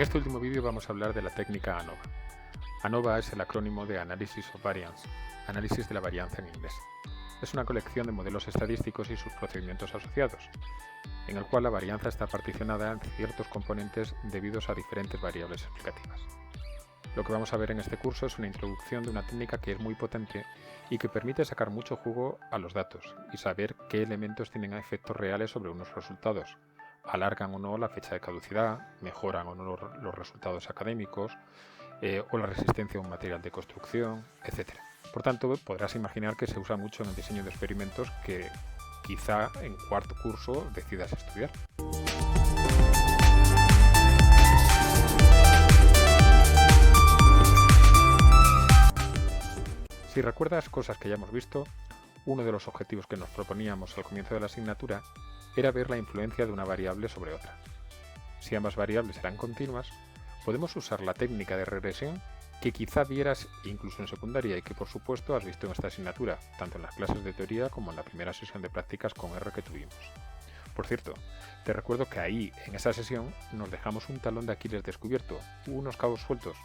En este último vídeo vamos a hablar de la técnica ANOVA. ANOVA es el acrónimo de Analysis of Variance, análisis de la varianza en inglés. Es una colección de modelos estadísticos y sus procedimientos asociados, en el cual la varianza está particionada en ciertos componentes debidos a diferentes variables explicativas. Lo que vamos a ver en este curso es una introducción de una técnica que es muy potente y que permite sacar mucho jugo a los datos y saber qué elementos tienen efectos reales sobre unos resultados, alargan o no la fecha de caducidad, mejoran o no los resultados académicos, o la resistencia a un material de construcción, etc. Por tanto, podrás imaginar que se usa mucho en el diseño de experimentos que quizá en cuarto curso decidas estudiar. Si recuerdas cosas que ya hemos visto, uno de los objetivos que nos proponíamos al comienzo de la asignatura era ver la influencia de una variable sobre otra. Si ambas variables eran continuas, podemos usar la técnica de regresión que quizá vieras incluso en secundaria y que por supuesto has visto en esta asignatura, tanto en las clases de teoría como en la primera sesión de prácticas con R que tuvimos. Por cierto, te recuerdo que ahí, en esa sesión, nos dejamos un talón de Aquiles descubierto, unos cabos sueltos,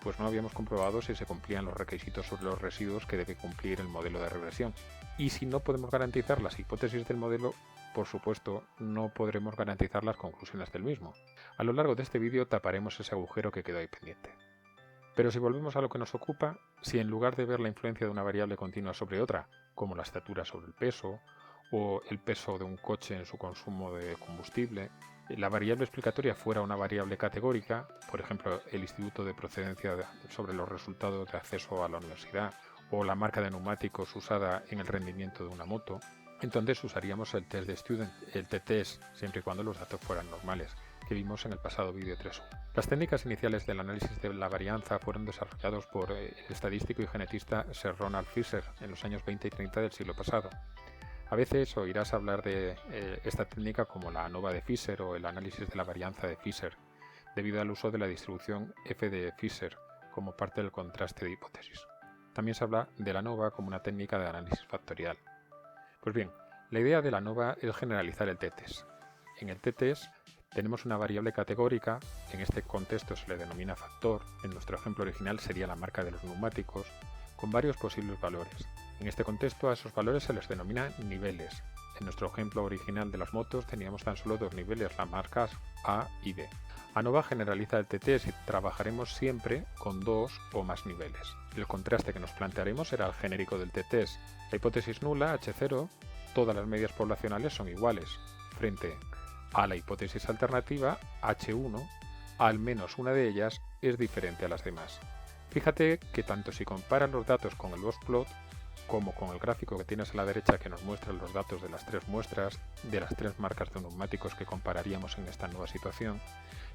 pues no habíamos comprobado si se cumplían los requisitos sobre los residuos que debe cumplir el modelo de regresión. Y si no podemos garantizar las hipótesis del modelo, por supuesto, no podremos garantizar las conclusiones del mismo. A lo largo de este vídeo taparemos ese agujero que quedó ahí pendiente. Pero si volvemos a lo que nos ocupa, si en lugar de ver la influencia de una variable continua sobre otra, como la estatura sobre el peso, o el peso de un coche en su consumo de combustible, la variable explicatoria fuera una variable categórica, por ejemplo, el instituto de procedencia sobre los resultados de acceso a la universidad, o la marca de neumáticos usada en el rendimiento de una moto, entonces usaríamos el test de Student, el t-test, siempre y cuando los datos fueran normales, que vimos en el pasado vídeo 3.1. Las técnicas iniciales del análisis de la varianza fueron desarrollados por el estadístico y genetista Sir Ronald Fisher en los años 20 y 30 del siglo pasado. A veces oirás hablar de esta técnica como la ANOVA de Fisher o el análisis de la varianza de Fisher, debido al uso de la distribución f de Fisher como parte del contraste de hipótesis. También se habla de la ANOVA como una técnica de análisis factorial. Pues bien, la idea de la ANOVA es generalizar el t-test. En el t-test tenemos una variable categórica, en este contexto se le denomina factor, en nuestro ejemplo original sería la marca de los neumáticos, con varios posibles valores. En este contexto a esos valores se les denomina niveles. En nuestro ejemplo original de las motos teníamos tan solo dos niveles, las marcas A y B. ANOVA generaliza el t-test y trabajaremos siempre con dos o más niveles. El contraste que nos plantearemos será el genérico del t-test. La hipótesis nula, H0, todas las medias poblacionales son iguales, frente a la hipótesis alternativa, H1, al menos una de ellas es diferente a las demás. Fíjate que tanto si comparas los datos con el dotplot como con el gráfico que tienes a la derecha que nos muestra los datos de las tres muestras, de las tres marcas de neumáticos que compararíamos en esta nueva situación,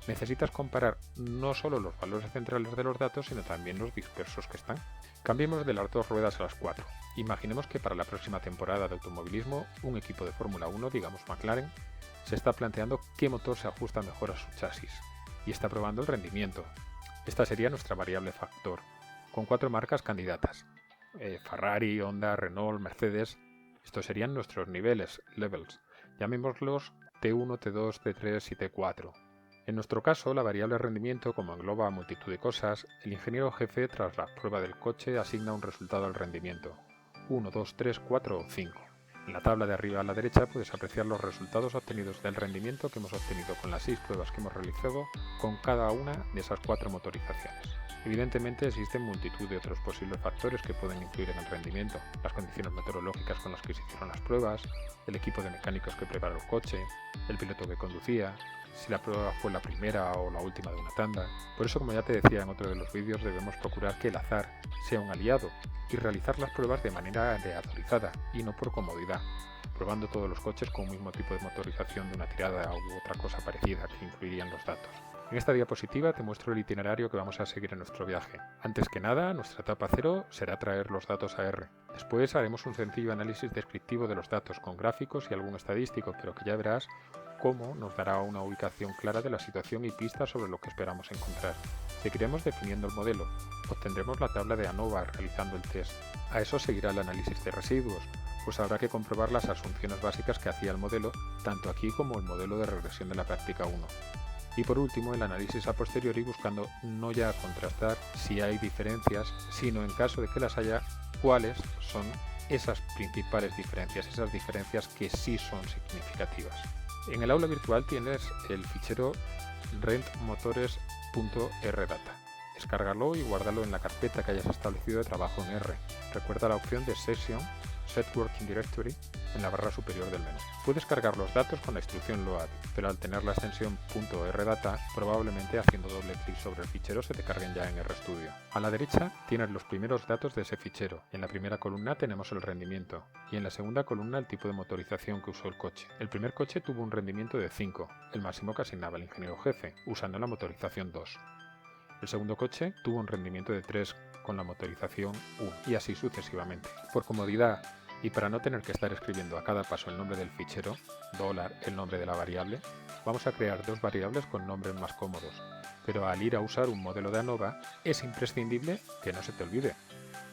necesitas comparar no solo los valores centrales de los datos, sino también los dispersos que están. Cambiemos de las dos ruedas a las cuatro. Imaginemos que para la próxima temporada de automovilismo, un equipo de Fórmula 1, digamos McLaren, se está planteando qué motor se ajusta mejor a su chasis y está probando el rendimiento. Esta sería nuestra variable factor, con cuatro marcas candidatas. Ferrari, Honda, Renault, Mercedes. Estos serían nuestros niveles, levels. Llamémoslos T1, T2, T3 y T4. En nuestro caso, la variable rendimiento, como engloba multitud de cosas, el ingeniero jefe tras la prueba del coche asigna un resultado al rendimiento. 1, 2, 3, 4 o 5. En la tabla de arriba a la derecha puedes apreciar los resultados obtenidos del rendimiento que hemos obtenido con las 6 pruebas que hemos realizado con cada una de esas 4 motorizaciones. Evidentemente existen multitud de otros posibles factores que pueden influir en el rendimiento, las condiciones meteorológicas con las que se hicieron las pruebas, el equipo de mecánicos que preparó el coche, el piloto que conducía, si la prueba fue la primera o la última de una tanda. Por eso, como ya te decía en otro de los vídeos, debemos procurar que el azar sea un aliado y realizar las pruebas de manera aleatorizada y no por comodidad, probando todos los coches con un mismo tipo de motorización de una tirada u otra cosa parecida que influiría en los datos. En esta diapositiva te muestro el itinerario que vamos a seguir en nuestro viaje. Antes que nada, nuestra etapa 0 será traer los datos a R. Después haremos un sencillo análisis descriptivo de los datos con gráficos y algún estadístico, pero que ya verás cómo nos dará una ubicación clara de la situación y pistas sobre lo que esperamos encontrar. Seguiremos definiendo el modelo. Obtendremos la tabla de ANOVA realizando el test. A eso seguirá el análisis de residuos, pues habrá que comprobar las asunciones básicas que hacía el modelo, tanto aquí como el modelo de regresión de la práctica 1. Y por último, el análisis a posteriori, buscando no ya contrastar si hay diferencias, sino en caso de que las haya, cuáles son esas principales diferencias, esas diferencias que sí son significativas. En el aula virtual tienes el fichero rendmotores.rdata. Descárgalo y guárdalo en la carpeta que hayas establecido de trabajo en R. Recuerda la opción de Session, Set Working Directory, en la barra superior del menú. Puedes cargar los datos con la instrucción load, pero al tener la extensión .rdata, probablemente haciendo doble clic sobre el fichero se te carguen ya en RStudio. A la derecha tienes los primeros datos de ese fichero. En la primera columna tenemos el rendimiento y en la segunda columna el tipo de motorización que usó el coche. El primer coche tuvo un rendimiento de 5, el máximo que asignaba el ingeniero jefe, usando la motorización 2. El segundo coche tuvo un rendimiento de 3 con la motorización 1 y así sucesivamente. Por comodidad y para no tener que estar escribiendo a cada paso el nombre del fichero, $, el nombre de la variable, vamos a crear dos variables con nombres más cómodos. Pero al ir a usar un modelo de ANOVA, es imprescindible que no se te olvide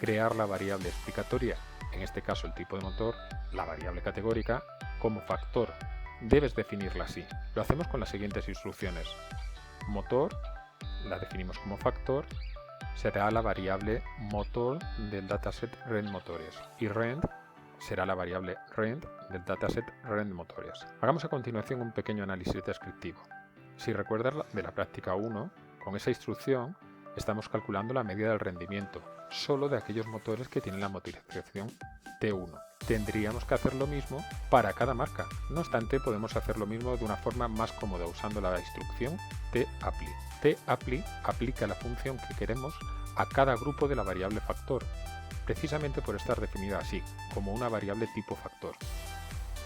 crear la variable explicatoria, en este caso el tipo de motor, la variable categórica, como factor. Debes definirla así. Lo hacemos con las siguientes instrucciones. Motor, la definimos como factor, será la variable motor del dataset rendmotores y rend será la variable rend del dataset rendmotores. Hagamos a continuación un pequeño análisis descriptivo. Si recuerdas de la práctica 1, con esa instrucción estamos calculando la media del rendimiento solo de aquellos motores que tienen la motorización T1. Tendríamos que hacer lo mismo para cada marca. No obstante, podemos hacer lo mismo de una forma más cómoda usando la instrucción tapply. Tapply aplica la función que queremos a cada grupo de la variable factor, precisamente por estar definida así, como una variable tipo factor.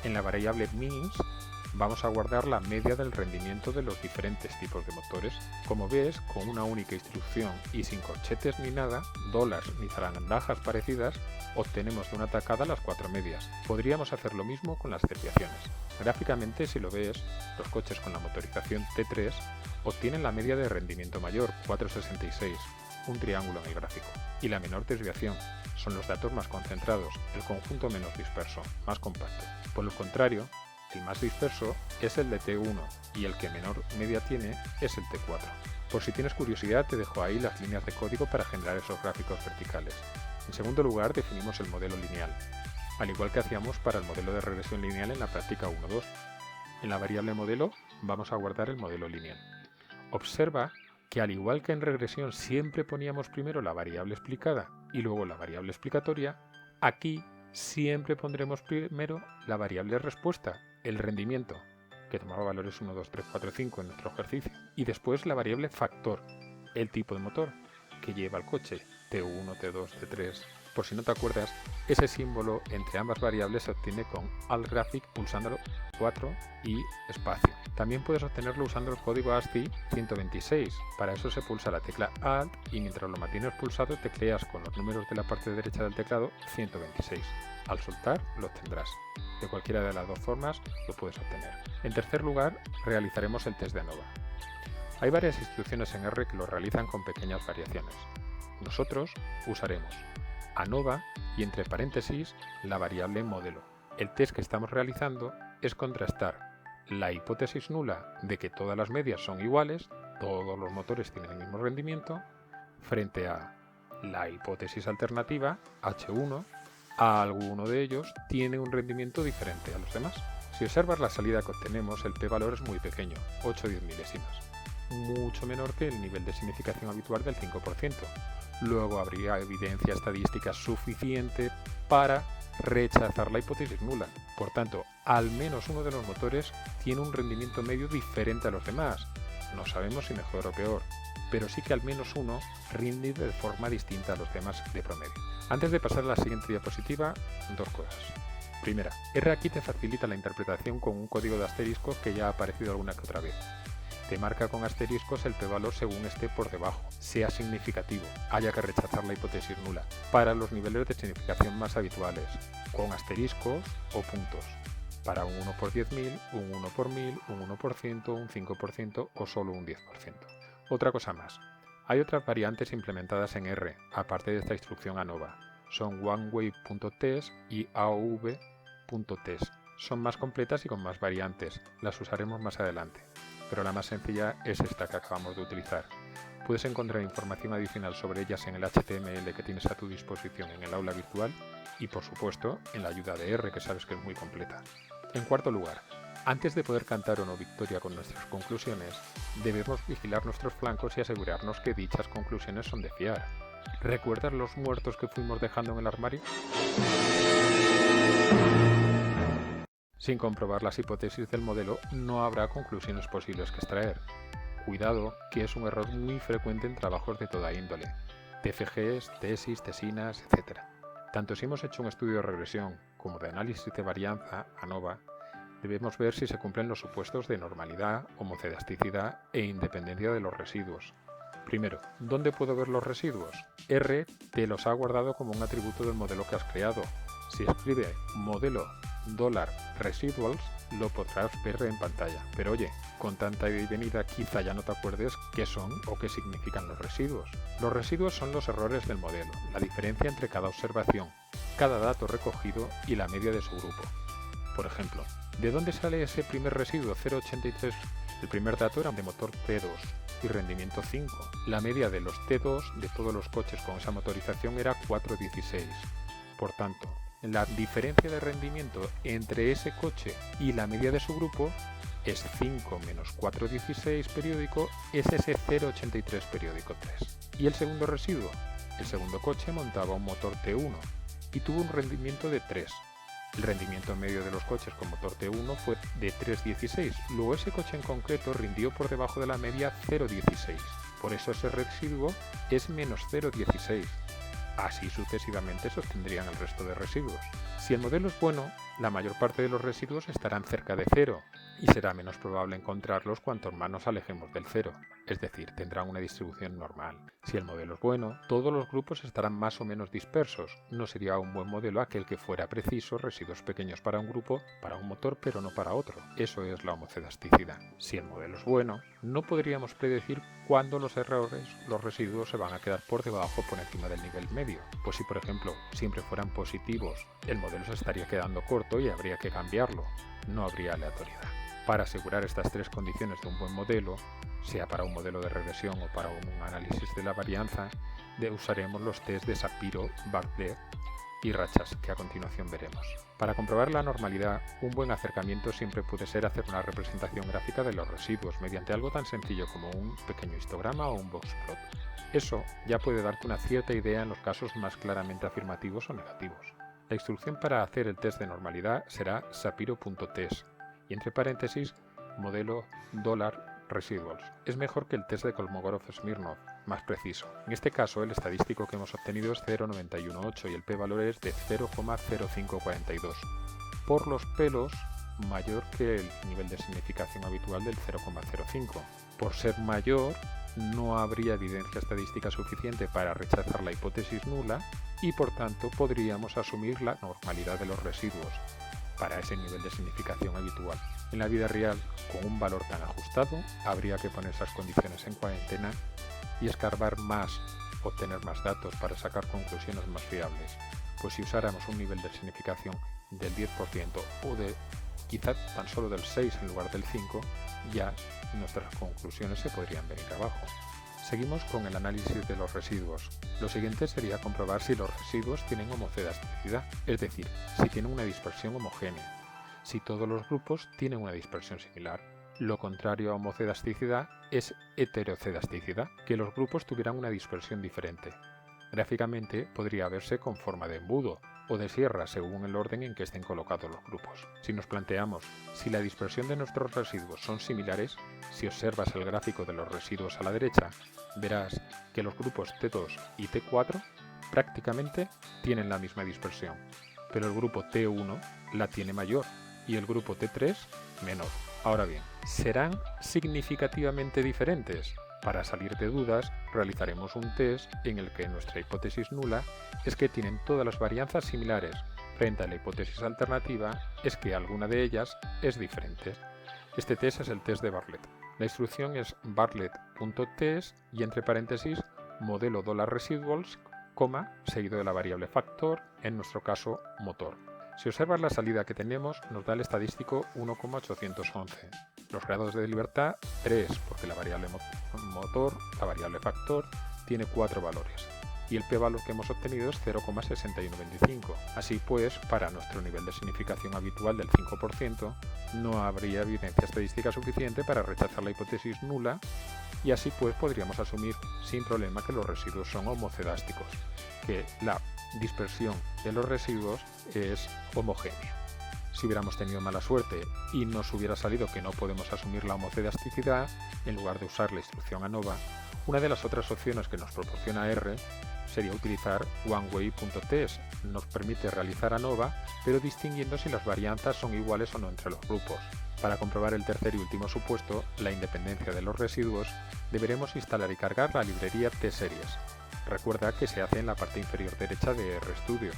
En la variable means vamos a guardar la media del rendimiento de los diferentes tipos de motores. Como ves, con una única instrucción y sin corchetes ni nada, ni zarandajas parecidas, obtenemos de una tacada las 4 medias. Podríamos hacer lo mismo con las desviaciones. Gráficamente, si lo ves, los coches con la motorización T3 obtienen la media de rendimiento mayor, 466, un triángulo en el gráfico, y la menor desviación. Son los datos más concentrados, el conjunto menos disperso, más compacto. Por el contrario, el más disperso es el de T1 y el que menor media tiene es el T4. Por si tienes curiosidad, te dejo ahí las líneas de código para generar esos gráficos verticales. En segundo lugar, definimos el modelo lineal, al igual que hacíamos para el modelo de regresión lineal en la práctica 1.2. En la variable modelo vamos a guardar el modelo lineal. Observa que al igual que en regresión siempre poníamos primero la variable explicada y luego la variable explicatoria, aquí siempre pondremos primero la variable respuesta, el rendimiento, que tomaba valores 1, 2, 3, 4, 5 en nuestro ejercicio, y después la variable factor, el tipo de motor que lleva el coche, T1, T2, T3. Por si no te acuerdas, ese símbolo entre ambas variables se obtiene con altgraphic pulsando 4 y espacio. También puedes obtenerlo usando el código ASCII 126. Para eso se pulsa la tecla Alt y mientras lo mantienes pulsado tecleas con los números de la parte derecha del teclado 126. Al soltar lo obtendrás. De cualquiera de las dos formas lo puedes obtener. En tercer lugar, realizaremos el test de ANOVA. Hay varias instrucciones en R que lo realizan con pequeñas variaciones. Nosotros usaremos ANOVA y entre paréntesis la variable modelo. El test que estamos realizando es contrastar la hipótesis nula de que todas las medias son iguales, todos los motores tienen el mismo rendimiento, frente a la hipótesis alternativa, H1, alguno de ellos tiene un rendimiento diferente a los demás. Si observas la salida que obtenemos, el p-valor es muy pequeño, 8 o 10 milésimas, mucho menor que el nivel de significación habitual del 5%. Luego habría evidencia estadística suficiente para rechazar la hipótesis nula. Por tanto, al menos uno de los motores tiene un rendimiento medio diferente a los demás. No sabemos si mejor o peor, pero sí que al menos uno rinde de forma distinta a los demás de promedio. Antes de pasar a la siguiente diapositiva, dos cosas. Primera, R aquí te facilita la interpretación con un código de asteriscos que ya ha aparecido alguna que otra vez. Te marca con asteriscos el p-valor según esté por debajo, sea significativo, haya que rechazar la hipótesis nula, para los niveles de significación más habituales, con asteriscos o puntos, para un 1 por 10.000, un 1 por 1000, un 1%, un 5% o solo un 10%. Otra cosa más, hay otras variantes implementadas en R, aparte de esta instrucción ANOVA, son onewave.test y aov.test. Son más completas y con más variantes, las usaremos más adelante. pero la más sencilla es esta que acabamos de utilizar. Puedes encontrar información adicional sobre ellas en el HTML que tienes a tu disposición en el aula virtual y, por supuesto, en la ayuda de R, que sabes que es muy completa. En cuarto lugar, antes de poder cantar o no victoria con nuestras conclusiones, debemos vigilar nuestros flancos y asegurarnos que dichas conclusiones son de fiar. ¿Recuerdas los muertos que fuimos dejando en el armario? Sin comprobar las hipótesis del modelo, no habrá conclusiones posibles que extraer. Cuidado, que es un error muy frecuente en trabajos de toda índole, TFGs, tesis, tesinas, etc. Tanto si hemos hecho un estudio de regresión como de análisis de varianza, ANOVA, debemos ver si se cumplen los supuestos de normalidad, homocelasticidad e independencia de los residuos. Primero, ¿dónde puedo ver los residuos? R te los ha guardado como un atributo del modelo que has creado. Si escribe modelo $residuals, lo podrás ver en pantalla. Pero oye, con tanta ida y venida quizá ya no te acuerdes qué son o qué significan los residuos. Los residuos son los errores del modelo, la diferencia entre cada observación, cada dato recogido y la media de su grupo. Por ejemplo, ¿de dónde sale ese primer residuo 0,83? El primer dato era de motor T2 y rendimiento 5. La media de los T2 de todos los coches con esa motorización era 4,16. Por tanto, la diferencia de rendimiento entre ese coche y la media de su grupo es 5 menos 4,16 periódico es ese 0,83 periódico 3. ¿Y el segundo residuo? El segundo coche montaba un motor T1 y tuvo un rendimiento de 3. El rendimiento medio de los coches con motor T1 fue de 3,16. Luego ese coche en concreto rindió por debajo de la media 0,16. Por eso ese residuo es menos 0,16. Así sucesivamente se obtendrían el resto de residuos. Si el modelo es bueno, la mayor parte de los residuos estarán cerca de cero y será menos probable encontrarlos cuanto más nos alejemos del cero, es decir, tendrán una distribución normal. Si el modelo es bueno, todos los grupos estarán más o menos dispersos. No sería un buen modelo aquel que fuera preciso residuos pequeños para un grupo, para un motor, pero no para otro. Eso es la homocelasticidad. Si el modelo es bueno, no podríamos predecir cuándo los errores, los residuos se van a quedar por debajo o por encima del nivel medio. Pues si por ejemplo siempre fueran positivos, el modelo se estaría quedando corto y habría que cambiarlo. No habría aleatoriedad. Para asegurar estas tres condiciones de un buen modelo, sea para un modelo de regresión o para un análisis de la varianza, usaremos los test de Shapiro, Bartlett y Rachas, que a continuación veremos. Para comprobar la normalidad, un buen acercamiento siempre puede ser hacer una representación gráfica de los residuos mediante algo tan sencillo como un pequeño histograma o un boxplot. Eso ya puede darte una cierta idea en los casos más claramente afirmativos o negativos. La instrucción para hacer el test de normalidad será shapiro.test y entre paréntesis modelo $residuals. Es mejor que el test de Kolmogorov-Smirnov, más preciso. En este caso, el estadístico que hemos obtenido es 0,918 y el p-valor es de 0,0542. Por los pelos, mayor que el nivel de significación habitual del 0,05. Por ser mayor, no habría evidencia estadística suficiente para rechazar la hipótesis nula y por tanto podríamos asumir la normalidad de los residuos para ese nivel de significación habitual. En la vida real, con un valor tan ajustado, habría que poner esas condiciones en cuarentena y escarbar más, obtener más datos para sacar conclusiones más fiables, pues si usáramos un nivel de significación del 10% o de quizá tan solo del 6 en lugar del 5, ya nuestras conclusiones se podrían venir abajo. Seguimos con el análisis de los residuos. Lo siguiente sería comprobar si los residuos tienen homocelasticidad, es decir, si tienen una dispersión homogénea, si todos los grupos tienen una dispersión similar. Lo contrario a homocelasticidad es heterocelasticidad, que los grupos tuvieran una dispersión diferente. Gráficamente podría verse con forma de embudo o de sierra según el orden en que estén colocados los grupos. Si nos planteamos si la dispersión de nuestros residuos son similares, si observas el gráfico de los residuos a la derecha, verás que los grupos T2 y T4 prácticamente tienen la misma dispersión, pero el grupo T1 la tiene mayor y el grupo T3 menor. Ahora bien, ¿serán significativamente diferentes? Para salir de dudas, realizaremos un test en el que nuestra hipótesis nula es que tienen todas las varianzas similares, frente a la hipótesis alternativa es que alguna de ellas es diferente. Este test es el test de Bartlett. La instrucción es bartlett.test y entre paréntesis modelo $residuals, seguido de la variable factor, en nuestro caso motor. Si observas la salida que tenemos, nos da el estadístico 1,811. Los grados de libertad, 3, porque la variable motor, la variable factor, tiene 4 valores. Y el p-valor que hemos obtenido es 0,6125. Así pues, para nuestro nivel de significación habitual del 5%, no habría evidencia estadística suficiente para rechazar la hipótesis nula, y así pues podríamos asumir sin problema que los residuos son homocedásticos, que la dispersión de los residuos es homogénea. Si hubiéramos tenido mala suerte y nos hubiera salido que no podemos asumir la homocedasticidad, en lugar de usar la instrucción ANOVA, una de las otras opciones que nos proporciona R sería utilizar oneway.test. Nos permite realizar ANOVA, pero distinguiendo si las varianzas son iguales o no entre los grupos. Para comprobar el tercer y último supuesto, la independencia de los residuos, deberemos instalar y cargar la librería T-Series. Recuerda que se hace en la parte inferior derecha de RStudio.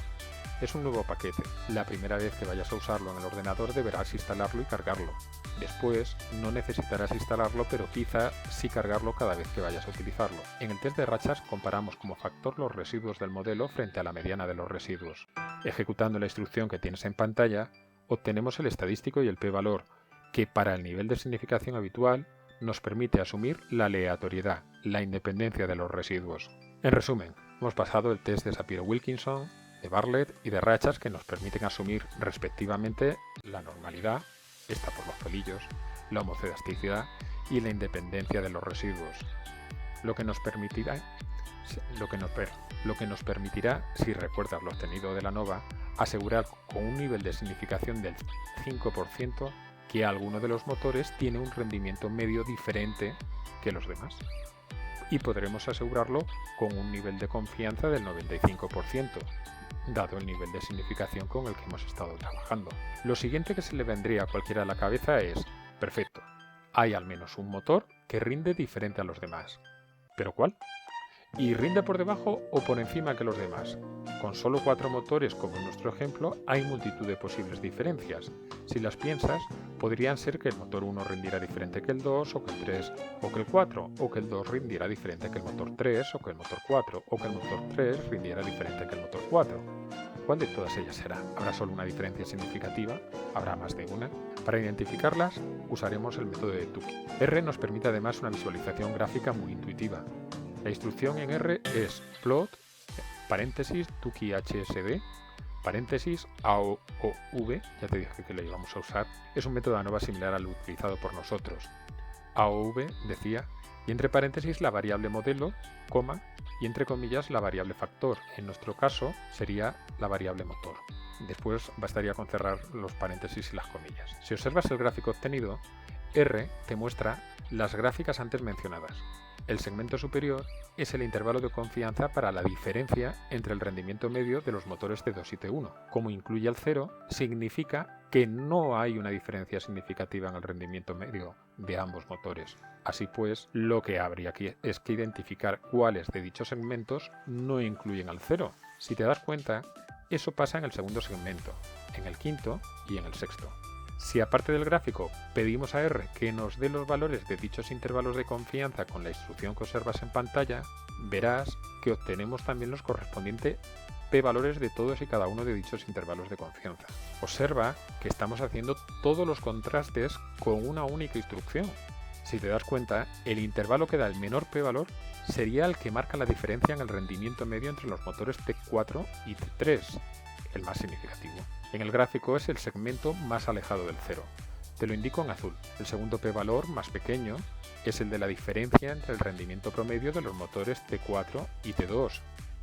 Es un nuevo paquete. La primera vez que vayas a usarlo en el ordenador deberás instalarlo y cargarlo. Después no necesitarás instalarlo, pero quizá sí cargarlo cada vez que vayas a utilizarlo. En el test de rachas comparamos como factor los residuos del modelo frente a la mediana de los residuos. Ejecutando la instrucción que tienes en pantalla, obtenemos el estadístico y el p-valor, que para el nivel de significación habitual nos permite asumir la aleatoriedad, la independencia de los residuos. En resumen, hemos pasado el test de Shapiro-Wilkinson, de Bartlett y de rachas que nos permiten asumir respectivamente la normalidad, esta por los pelillos, la homocedasticidad y la independencia de los residuos, lo que nos permitirá, si recuerdas lo obtenido de la ANOVA, asegurar con un nivel de significación del 5% que alguno de los motores tiene un rendimiento medio diferente que los demás. Y podremos asegurarlo con un nivel de confianza del 95%, dado el nivel de significación con el que hemos estado trabajando. Lo siguiente que se le vendría a cualquiera a la cabeza es, perfecto, hay al menos un motor que rinde diferente a los demás. ¿Pero cuál? ¿Y rinde por debajo o por encima que los demás? Con solo 4 motores, como en nuestro ejemplo, hay multitud de posibles diferencias. Si las piensas, podrían ser que el motor 1 rindiera diferente que el 2, o que el 3, o que el 4, o que el 2 rindiera diferente que el motor 3, o que el motor 4, o que el motor 3 rindiera diferente que el motor 4. ¿Cuál de todas ellas será? ¿Habrá solo una diferencia significativa? ¿Habrá más de una? Para identificarlas, usaremos el método de Tukey. R nos permite además una visualización gráfica muy intuitiva. La instrucción en R es plot, paréntesis, Tukey HSD, paréntesis, AOV, ya te dije que lo íbamos a usar. Es un método ANOVA similar al utilizado por nosotros. AOV decía, y entre paréntesis la variable modelo, coma, y entre comillas la variable factor. En nuestro caso sería la variable motor. Después bastaría con cerrar los paréntesis y las comillas. Si observas el gráfico obtenido, R te muestra las gráficas antes mencionadas. El segmento superior es el intervalo de confianza para la diferencia entre el rendimiento medio de los motores T2 y T1. Como incluye el 0, significa que no hay una diferencia significativa en el rendimiento medio de ambos motores. Así pues, lo que habría que es que identificar cuáles de dichos segmentos no incluyen al 0. Si te das cuenta, eso pasa en el segundo segmento, en el quinto y en el sexto. Si aparte del gráfico pedimos a R que nos dé los valores de dichos intervalos de confianza con la instrucción que observas en pantalla, verás que obtenemos también los correspondientes p-valores de todos y cada uno de dichos intervalos de confianza. Observa que estamos haciendo todos los contrastes con una única instrucción. Si te das cuenta, el intervalo que da el menor p-valor sería el que marca la diferencia en el rendimiento medio entre los motores T4 y T3, el más significativo. En el gráfico es el segmento más alejado del 0. Te lo indico en azul. El segundo p-valor, más pequeño, es el de la diferencia entre el rendimiento promedio de los motores T4 y T2.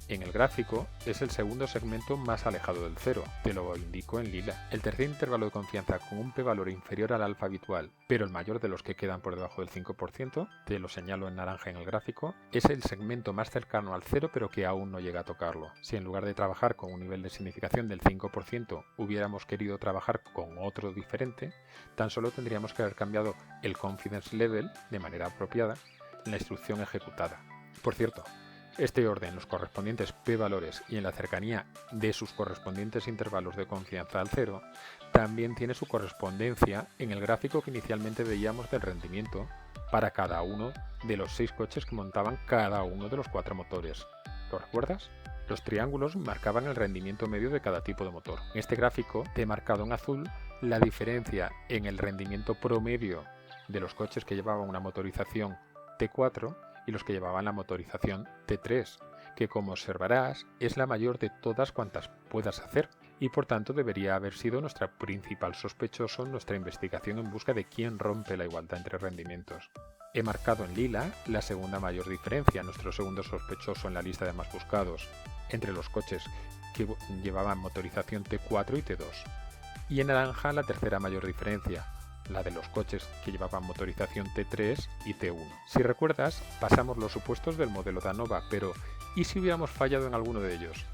En el gráfico es el segundo segmento más alejado del 0, te lo indico en lila. El tercer intervalo de confianza con un p-valor inferior al alfa habitual, pero el mayor de los que quedan por debajo del 5%, te lo señalo en naranja en el gráfico, es el segmento más cercano al 0 pero que aún no llega a tocarlo. Si en lugar de trabajar con un nivel de significación del 5% hubiéramos querido trabajar con otro diferente, tan solo tendríamos que haber cambiado el confidence level de manera apropiada en la instrucción ejecutada. Por cierto, este orden, los correspondientes p-valores y en la cercanía de sus correspondientes intervalos de confianza al 0, también tiene su correspondencia en el gráfico que inicialmente veíamos del rendimiento para cada uno de los 6 coches que montaban cada uno de los 4 motores. ¿Lo recuerdas? Los triángulos marcaban el rendimiento medio de cada tipo de motor. En este gráfico te he marcado en azul la diferencia en el rendimiento promedio de los coches que llevaban una motorización T4 y los que llevaban la motorización T3, que como observarás es la mayor de todas cuantas puedas hacer y por tanto debería haber sido nuestro principal sospechoso en nuestra investigación en busca de quién rompe la igualdad entre rendimientos. He marcado en lila la segunda mayor diferencia, nuestro segundo sospechoso en la lista de más buscados, entre los coches que llevaban motorización T4 y T2. Y en naranja la tercera mayor diferencia, la de los coches que llevaban motorización T3 y T1. Si recuerdas, pasamos los supuestos del modelo de ANOVA, pero ¿y si hubiéramos fallado en alguno de ellos?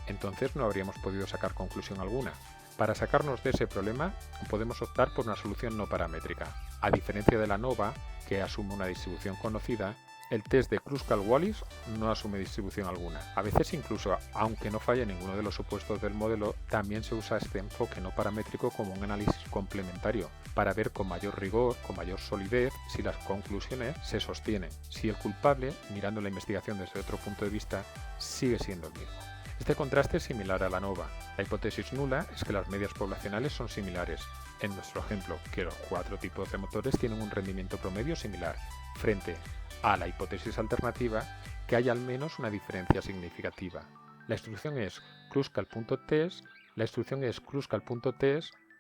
Entonces no habríamos podido sacar conclusión alguna. Para sacarnos de ese problema, podemos optar por una solución no paramétrica. A diferencia de la ANOVA, que asume una distribución conocida, el test de Kruskal-Wallis no asume distribución alguna. A veces incluso, aunque no falle ninguno de los supuestos del modelo, también se usa este enfoque no paramétrico como un análisis complementario para ver con mayor rigor, con mayor solidez, si las conclusiones se sostienen, si el culpable, mirando la investigación desde otro punto de vista, sigue siendo el mismo. Este contraste es similar a la ANOVA. La hipótesis nula es que las medias poblacionales son similares. En nuestro ejemplo, que los 4 tipos de motores tienen un rendimiento promedio similar, frente a la hipótesis alternativa que hay al menos una diferencia significativa. La instrucción es Kruskal.test,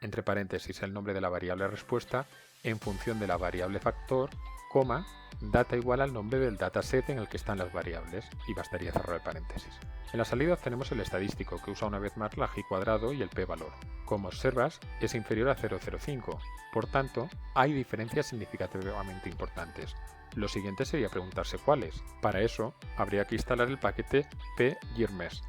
entre paréntesis el nombre de la variable respuesta en función de la variable factor, coma, data igual al nombre del dataset en el que están las variables, y bastaría cerrar el paréntesis. En la salida obtenemos el estadístico, que usa una vez más la g² y el p-valor. Como observas, es inferior a 0,05, por tanto, hay diferencias significativamente importantes. Lo siguiente sería preguntarse cuáles. Para eso, habría que instalar el paquete pgirmes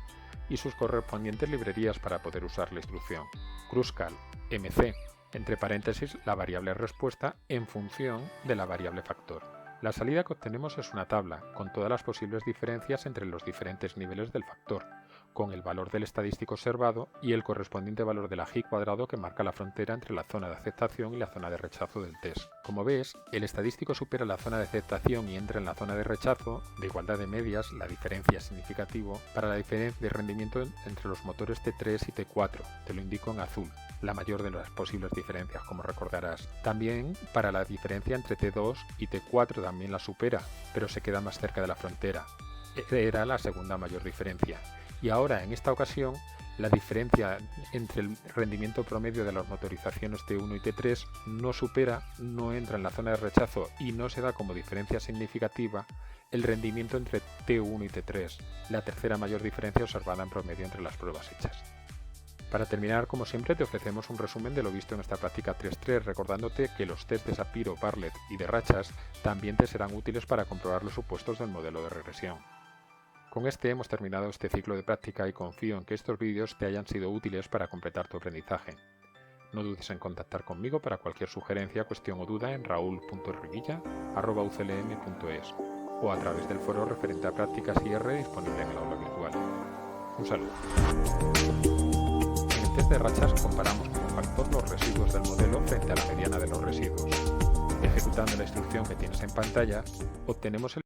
y sus correspondientes librerías para poder usar la instrucción. Kruskal, mc, entre paréntesis la variable respuesta en función de la variable factor. La salida que obtenemos es una tabla, con todas las posibles diferencias entre los diferentes niveles del factor, con el valor del estadístico observado y el correspondiente valor de la g² que marca la frontera entre la zona de aceptación y la zona de rechazo del test. Como ves, el estadístico supera la zona de aceptación y entra en la zona de rechazo. De igualdad de medias, la diferencia es significativo para la diferencia de rendimiento entre los motores T3 y T4, te lo indico en azul, la mayor de las posibles diferencias, como recordarás. También para la diferencia entre T2 y T4 también la supera, pero se queda más cerca de la frontera. Era la segunda mayor diferencia. Y ahora, en esta ocasión, la diferencia entre el rendimiento promedio de las motorizaciones T1 y T3 no supera, no entra en la zona de rechazo y no se da como diferencia significativa el rendimiento entre T1 y T3, la tercera mayor diferencia observada en promedio entre las pruebas hechas. Para terminar, como siempre, te ofrecemos un resumen de lo visto en esta práctica 3.3, recordándote que los test de Shapiro, Bartlett y de rachas también te serán útiles para comprobar los supuestos del modelo de regresión. Con este hemos terminado este ciclo de práctica y confío en que estos vídeos te hayan sido útiles para completar tu aprendizaje. No dudes en contactar conmigo para cualquier sugerencia, cuestión o duda en raul.revilla@uclm.es o a través del foro referente a prácticas IR disponible en el aula virtual. Un saludo. En el test de rachas comparamos como factor los residuos del modelo frente a la mediana de los residuos. Ejecutando la instrucción que tienes en pantalla, obtenemos el